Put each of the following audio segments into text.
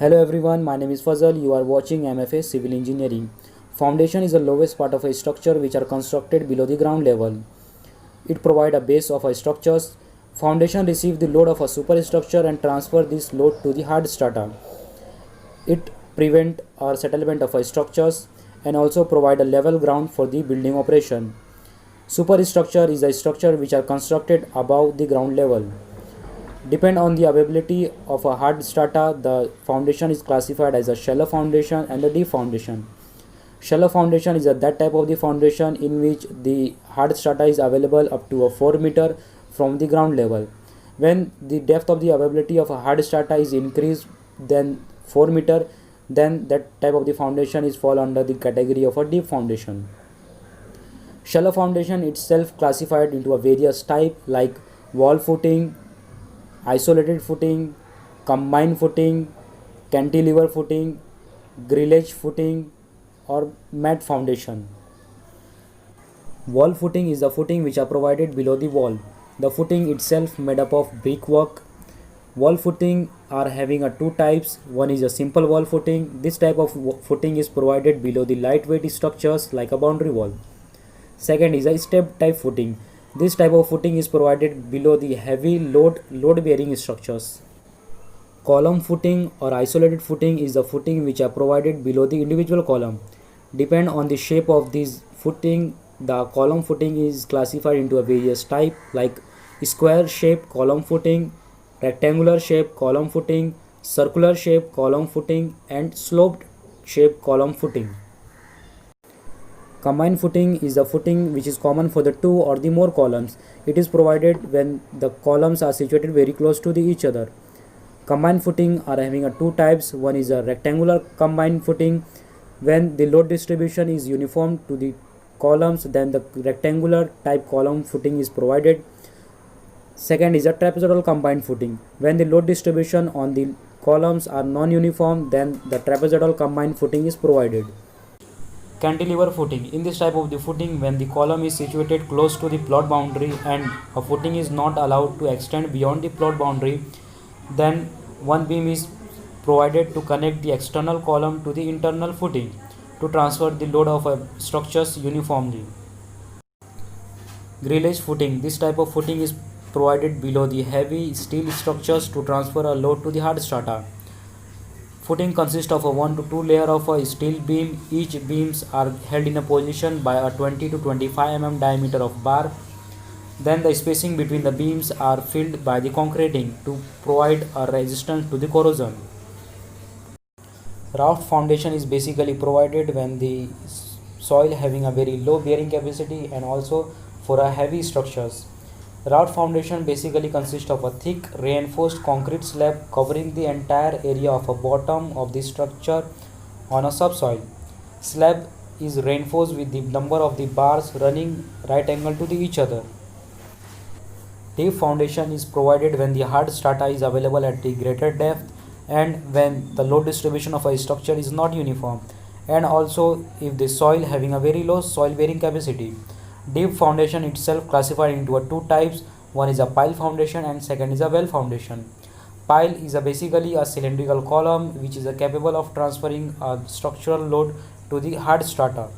Hello everyone, my name is Fazal. You are watching MFA Civil Engineering. Foundation is the lowest part of a structure which are constructed below the ground level. It provides a base of a structures. Foundation receive the load of a superstructure and transfer this load to the hard strata. It prevent or settlement of a structures and also provide a level ground for the building operation. Superstructure is a structure which are constructed above the ground level. Depend on the availability of a hard strata, the foundation is classified as a shallow foundation and a deep foundation. Shallow foundation is that type of the foundation in which the hard strata is available up to a 4 meter from the ground level. When the depth of the availability of a hard strata is increased than 4 meter, then that type of the foundation is fall under the category of a deep foundation. Shallow foundation itself classified into a various type like wall footing, isolated footing, combined footing, cantilever footing, grillage footing, or mat foundation. Wall footing is the footing which are provided below the wall. The footing itself made up of brickwork. Wall footing are having a two types. One is a simple wall footing. This type of footing is provided below the lightweight structures like a boundary wall. Second is a step type footing. This type of footing is provided below the heavy load bearing structures. Column footing or isolated footing is the footing which are provided below the individual column. Depend on the shape of this footing, the column footing is classified into a various type like square shape column footing, rectangular shape column footing, circular shape column footing, and sloped shape column footing. Combined footing is the footing which is common for the two or the more columns. It is provided when the columns are situated very close to each other. Combined footing are having a two types. One is a rectangular combined footing. When the load distribution is uniform to the columns, then the rectangular type column footing is provided. Second is a trapezoidal combined footing. When the load distribution on the columns are non-uniform, then the trapezoidal combined footing is provided. Cantilever footing. In this type of the footing, when the column is situated close to the plot boundary and a footing is not allowed to extend beyond the plot boundary, then one beam is provided to connect the external column to the internal footing to transfer the load of structures uniformly. Grillage footing. This type of footing is provided below the heavy steel structures to transfer a load to the hard strata. Footing consists of a 1 to 2 layer of a steel beam. Each beams are held in a position by a 20 to 25 mm diameter of bar. Then the spacing between the beams are filled by the concreting to provide a resistance to the corrosion. Raft foundation is basically provided when the soil having a very low bearing capacity and also for a heavy structures. Raft foundation basically consists of a thick reinforced concrete slab covering the entire area of a bottom of the structure on a subsoil. Slab is reinforced with the number of the bars running right angle to each other. Deep foundation is provided when the hard strata is available at the greater depth and when the load distribution of a structure is not uniform, and also if the soil having a very low soil bearing capacity. Deep foundation itself classified into two types. One is a pile foundation and second is a well foundation. Pile is basically a cylindrical column which is capable of transferring a structural load to the hard strata.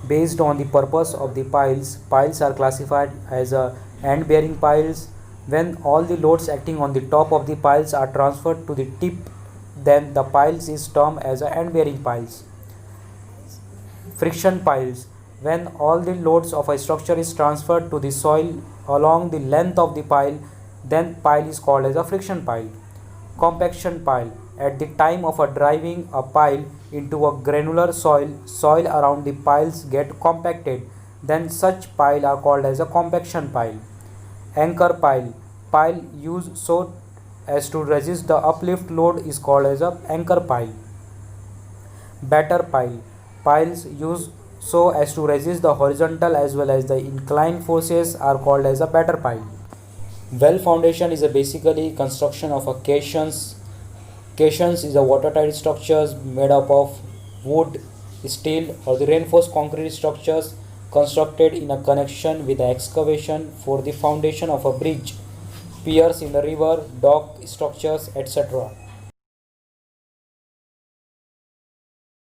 Based on the purpose of the piles, piles are classified as end bearing piles. When all the loads acting on the top of the piles are transferred to the tip, then the piles is termed as end bearing piles. Friction piles. When all the loads of a structure is transferred to the soil along the length of the pile, then pile is called as a friction pile. Compaction pile. At the time of driving a pile into a granular soil around the piles get compacted, then such pile are called as a compaction pile. Anchor pile. Pile used so as to resist the uplift load is called as a anchor pile. Batter pile. Piles used so as to resist the horizontal as well as the inclined forces are called as a batter pile. Well foundation is basically construction of a caissons. Caissons is a watertight structures made up of wood, steel or the reinforced concrete structures constructed in a connection with the excavation for the foundation of a bridge, piers in the river, dock structures, etc.